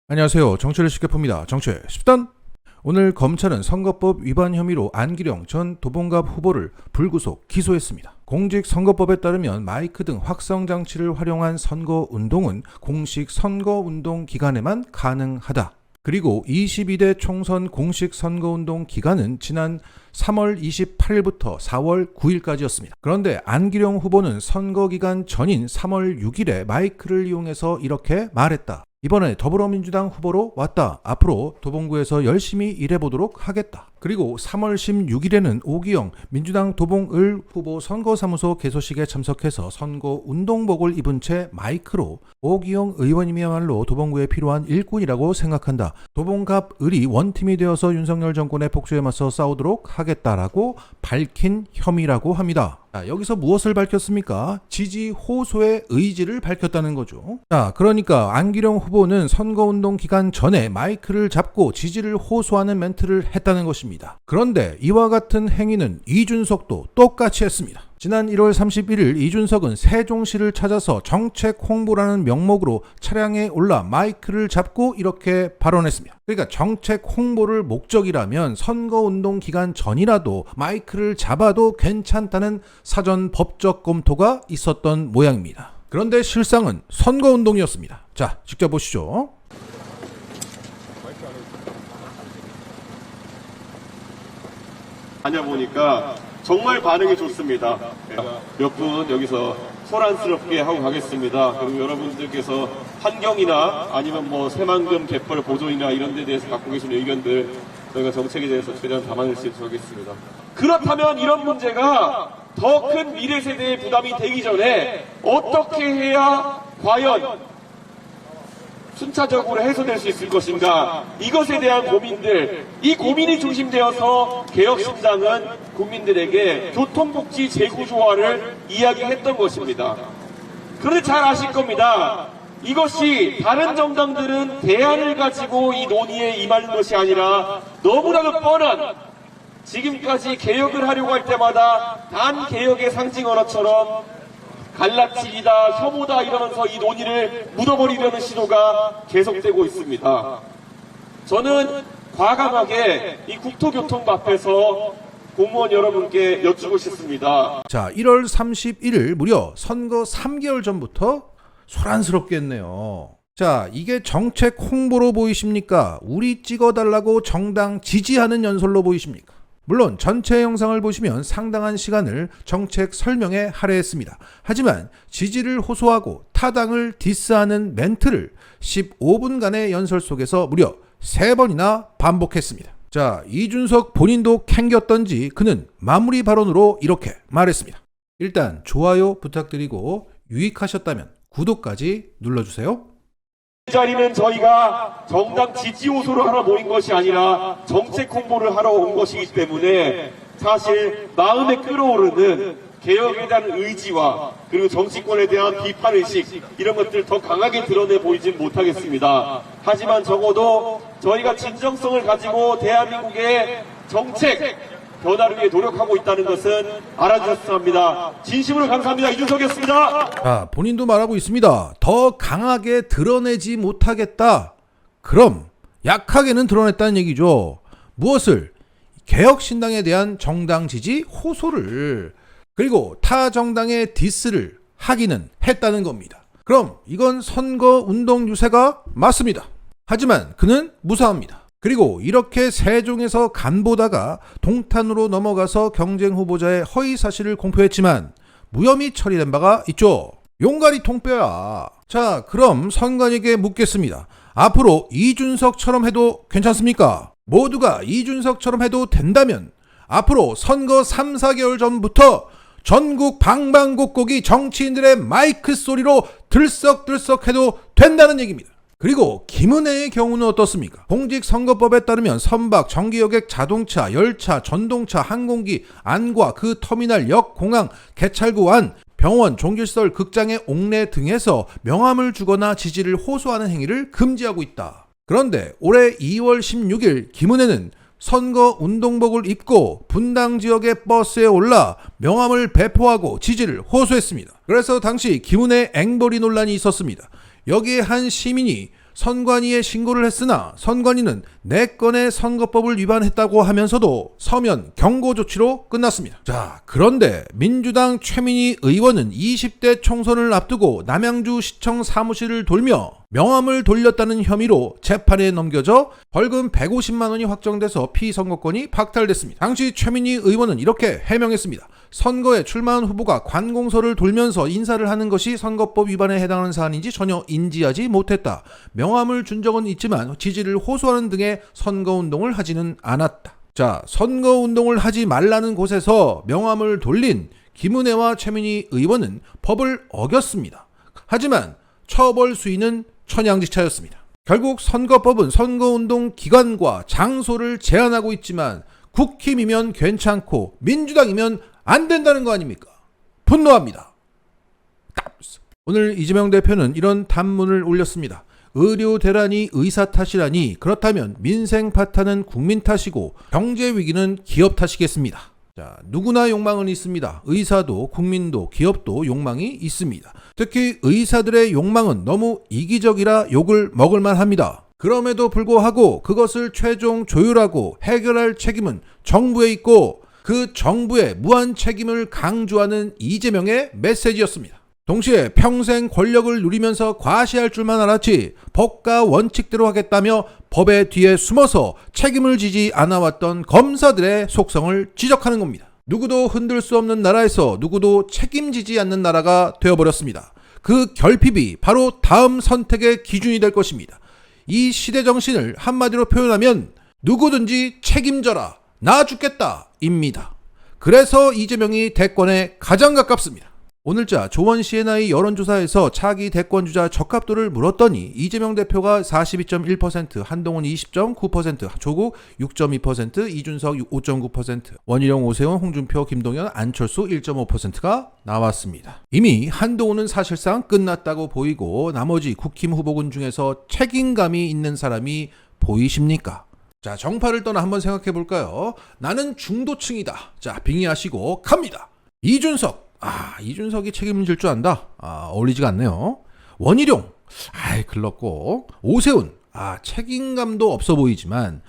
안녕하세요. 정치를 쉽게 풉니다. 정치의 10단. 오늘 검찰은 선거법 위반 혐의로 안기령 전 도봉갑 후보를 불구속 기소했습니다. 공직선거법에 따르면 마이크 등 확성장치를 활용한 선거운동은 공식 선거운동 기간에만 가능하다. 그리고 22대 총선 공식 선거운동 기간은 지난 3월 28일부터 4월 9일까지였습니다. 그런데 안기령 후보는 선거기간 전인 3월 6일에 마이크를 이용해서 이렇게 말했다. 이번에 더불어민주당 후보로 왔다. 앞으로 도봉구에서 열심히 일해보도록 하겠다. 그리고 3월 16일에는 오기영 민주당 도봉을 후보 선거사무소 개소식에 참석해서 선거운동복을 입은 채 마이크로 오기영 의원님이야말로 도봉구에 필요한 일꾼이라고 생각한다. 도봉갑 을이 원팀이 되어서 윤석열 정권의 복수에 맞서 싸우도록 하겠다라고 밝힌 혐의라고 합니다. 자, 여기서 무엇을 밝혔습니까? 지지 호소의 의지를 밝혔다는 거죠. 자, 그러니까 안기령 후보는 선거운동 기간 전에 마이크를 잡고 지지를 호소하는 멘트를 했다는 것입니다. 그런데 이와 같은 행위는 이준석도 똑같이 했습니다. 지난 1월 31일 이준석은 세종시를 찾아서 정책 홍보라는 명목으로 차량에 올라 마이크를 잡고 이렇게 발언했습니다. 그러니까 정책 홍보를 목적이라면 선거운동 기간 전이라도 마이크를 잡아도 괜찮다는 사전 법적 검토가 있었던 모양입니다. 그런데 실상은 선거운동이었습니다. 자, 직접 보시죠. 다녀보니까 정말 반응이 좋습니다. 몇 분 여기서 소란스럽게 하고 가겠습니다. 그리고 여러분들께서 환경이나 아니면 뭐 새만금 갯벌 보존이나 이런 데 대해서 갖고 계신 의견들 저희가 정책에 대해서 최대한 담아낼 수 있도록 하겠습니다. 그렇다면 이런 문제가 더 큰 미래 세대의 부담이 되기 전에 어떻게 해야 과연 순차적으로 해소될 수 있을 것인가, 이것에 대한 고민들, 이 고민이 중심되어서 개혁신당은 국민들에게 교통복지 재구조화를 이야기했던 것입니다. 그런데 잘 아실 겁니다. 이것이 다른 정당들은 대안을 가지고 이 논의에 임하는 것이 아니라 너무나도 뻔한, 지금까지 개혁을 하려고 할 때마다 단 개혁의 상징 언어처럼 갈라치기다, 혐오다 이러면서 이 논의를 묻어버리려는 시도가 계속되고 있습니다. 저는 과감하게 이 국토교통부 앞에서 공무원 여러분께 여쭈고 싶습니다. 자, 1월 31일 무려 선거 3개월 전부터 소란스럽게 했네요. 자, 이게 정책 홍보로 보이십니까? 우리 찍어달라고 정당 지지하는 연설로 보이십니까? 물론 전체 영상을 보시면 상당한 시간을 정책 설명에 할애했습니다. 하지만 지지를 호소하고 타당을 디스하는 멘트를 15분간의 연설 속에서 무려 3번이나 반복했습니다. 자, 이준석 본인도 캥겼던지 그는 마무리 발언으로 이렇게 말했습니다. 일단 좋아요 부탁드리고 유익하셨다면 구독까지 눌러주세요. 이 자리는 저희가 정당 지지 호소를 하러 모인 것이 아니라 정책 홍보를 하러 온 것이기 때문에 사실 마음에 끓어오르는 개혁에 대한 의지와 그리고 정치권에 대한 비판의식 이런 것들 더 강하게 드러내 보이진 못하겠습니다. 하지만 적어도 저희가 진정성을 가지고 대한민국의 정책 변화를 위해 노력하고 있다는 것은 알아주셨으면 합니다. 진심으로 감사합니다. 이준석이었습니다. 자, 본인도 말하고 있습니다. 더 강하게 드러내지 못하겠다. 그럼 약하게는 드러냈다는 얘기죠. 무엇을? 개혁신당에 대한 정당 지지 호소를, 그리고 타 정당의 디스를 하기는 했다는 겁니다. 그럼 이건 선거운동 유세가 맞습니다. 하지만 그는 무사합니다. 그리고 이렇게 세종에서 간보다가 동탄으로 넘어가서 경쟁 후보자의 허위 사실을 공표했지만 무혐의 처리된 바가 있죠. 용가리 통뼈야. 자, 그럼 선관위에게 묻겠습니다. 앞으로 이준석처럼 해도 괜찮습니까? 모두가 이준석처럼 해도 된다면 앞으로 선거 3, 4개월 전부터 전국 방방곡곡이 정치인들의 마이크 소리로 들썩들썩 해도 된다는 얘기입니다. 그리고 김은혜의 경우는 어떻습니까? 공직선거법에 따르면 선박, 전기여객, 자동차, 열차, 전동차, 항공기, 안과 그 터미널, 역, 공항, 개찰구 안, 병원, 종길시설, 극장의 옥내 등에서 명함을 주거나 지지를 호소하는 행위를 금지하고 있다. 그런데 올해 2월 16일 김은혜는 선거 운동복을 입고 분당 지역의 버스에 올라 명함을 배포하고 지지를 호소했습니다. 그래서 당시 김은혜 앵벌이 논란이 있었습니다. 여기에 한 시민이 선관위에 신고를 했으나 선관위는 4건의 선거법을 위반했다고 하면서도 서면 경고 조치로 끝났습니다. 자, 그런데 민주당 최민희 의원은 20대 총선을 앞두고 남양주 시청 사무실을 돌며 명함을 돌렸다는 혐의로 재판에 넘겨져 벌금 150만 원이 확정돼서 피선거권이 박탈됐습니다. 당시 최민희 의원은 이렇게 해명했습니다. 선거에 출마한 후보가 관공서를 돌면서 인사를 하는 것이 선거법 위반에 해당하는 사안인지 전혀 인지하지 못했다. 명함을 준 적은 있지만 지지를 호소하는 등의 선거운동을 하지는 않았다. 자, 선거운동을 하지 말라는 곳에서 명함을 돌린 김은혜와 최민희 의원은 법을 어겼습니다. 하지만 처벌 수위는 천양지차였습니다. 결국 선거법은 선거운동 기간과 장소를 제한하고 있지만 국힘이면 괜찮고 민주당이면 안 된다는 거 아닙니까? 분노합니다. 오늘 이재명 대표는 이런 단문을 올렸습니다. 의료 대란이 의사 탓이라니 그렇다면 민생 파탄은 국민 탓이고 경제 위기는 기업 탓이겠습니다. 자, 누구나 욕망은 있습니다. 의사도 국민도 기업도 욕망이 있습니다. 특히 의사들의 욕망은 너무 이기적이라 욕을 먹을만 합니다. 그럼에도 불구하고 그것을 최종 조율하고 해결할 책임은 정부에 있고 그 정부의 무한 책임을 강조하는 이재명의 메시지였습니다. 동시에 평생 권력을 누리면서 과시할 줄만 알았지 법과 원칙대로 하겠다며 법의 뒤에 숨어서 책임을 지지 않아왔던 검사들의 속성을 지적하는 겁니다. 누구도 흔들 수 없는 나라에서 누구도 책임지지 않는 나라가 되어버렸습니다. 그 결핍이 바로 다음 선택의 기준이 될 것입니다. 이 시대 정신을 한마디로 표현하면 누구든지 책임져라, 나 죽겠다 입니다. 그래서 이재명이 대권에 가장 가깝습니다. 오늘자 조원 CNI 여론조사에서 차기 대권주자 적합도를 물었더니 이재명 대표가 42.1%, 한동훈 20.9%, 조국 6.2%, 이준석 5.9%, 원희룡, 오세훈, 홍준표, 김동연, 안철수 1.5%가 나왔습니다. 이미 한동훈은 사실상 끝났다고 보이고 나머지 국힘 후보군 중에서 책임감이 있는 사람이 보이십니까? 자, 정파를 떠나 한번 생각해 볼까요? 나는 중도층이다. 자, 빙의하시고 갑니다. 이준석. 이준석이 책임질 줄 안다. 어울리지가 않네요. 원희룡. 글렀고. 오세훈. 책임감도 없어 보이지만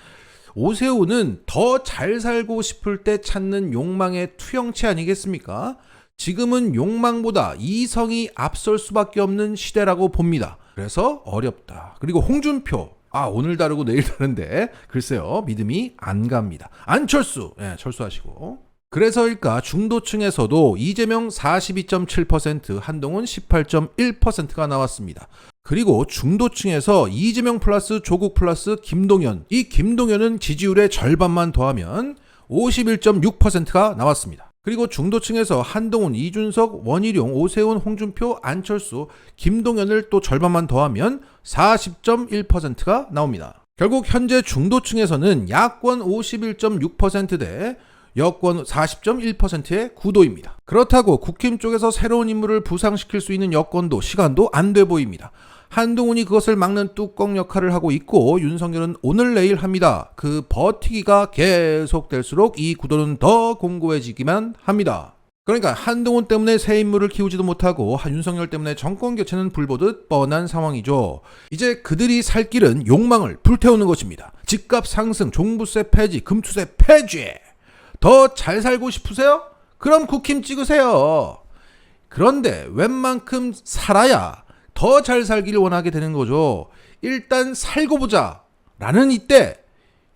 오세훈은 더 잘 살고 싶을 때 찾는 욕망의 투영체 아니겠습니까? 지금은 욕망보다 이성이 앞설 수밖에 없는 시대라고 봅니다. 그래서 어렵다. 그리고 홍준표. 오늘 다르고 내일 다른데 글쎄요, 믿음이 안 갑니다. 안철수. 철수하시고. 그래서일까 중도층에서도 이재명 42.7%, 한동훈 18.1%가 나왔습니다. 그리고 중도층에서 이재명 플러스 조국 플러스 김동연, 이 김동연은 지지율의 절반만 더하면 51.6%가 나왔습니다. 그리고 중도층에서 한동훈, 이준석, 원희룡, 오세훈, 홍준표, 안철수, 김동연을 또 절반만 더하면 40.1%가 나옵니다. 결국 현재 중도층에서는 야권 51.6%대 여권 40.1%의 구도입니다. 그렇다고 국힘 쪽에서 새로운 인물을 부상시킬 수 있는 여건도 시간도 안 돼 보입니다. 한동훈이 그것을 막는 뚜껑 역할을 하고 있고 윤석열은 오늘 내일 합니다. 그 버티기가 계속될수록 이 구도는 더 공고해지기만 합니다. 그러니까 한동훈 때문에 새 인물을 키우지도 못하고 윤석열 때문에 정권 교체는 불보듯 뻔한 상황이죠. 이제 그들이 살 길은 욕망을 불태우는 것입니다. 집값 상승, 종부세 폐지, 금투세 폐지. 더 잘 살고 싶으세요? 그럼 국힘 찍으세요. 그런데 웬만큼 살아야 더 잘 살기를 원하게 되는 거죠. 일단 살고 보자 라는 이때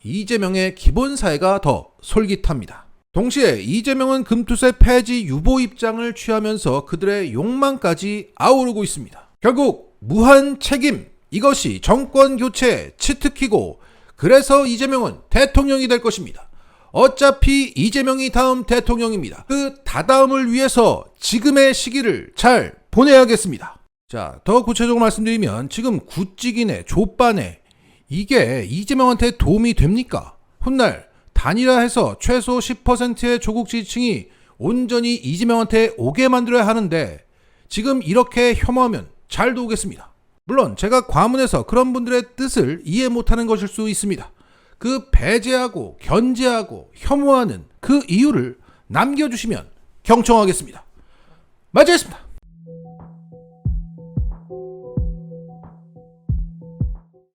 이재명의 기본사회가 더 솔깃합니다. 동시에 이재명은 금투세 폐지 유보 입장을 취하면서 그들의 욕망까지 아우르고 있습니다. 결국 무한 책임, 이것이 정권 교체의 치트키고 그래서 이재명은 대통령이 될 것입니다. 어차피 이재명이 다음 대통령입니다. 그 다다음을 위해서 지금의 시기를 잘 보내야겠습니다. 자, 더 구체적으로 말씀드리면 지금 굿직이네, 좆바네, 이게 이재명한테 도움이 됩니까? 훗날 단일화해서 최소 10%의 조국 지지층이 온전히 이재명한테 오게 만들어야 하는데 지금 이렇게 혐오하면 잘도 오겠습니다. 물론 제가 과문해서 그런 분들의 뜻을 이해 못하는 것일 수 있습니다. 그 배제하고 견제하고 혐오하는 그 이유를 남겨주시면 경청하겠습니다. 마치겠습니다.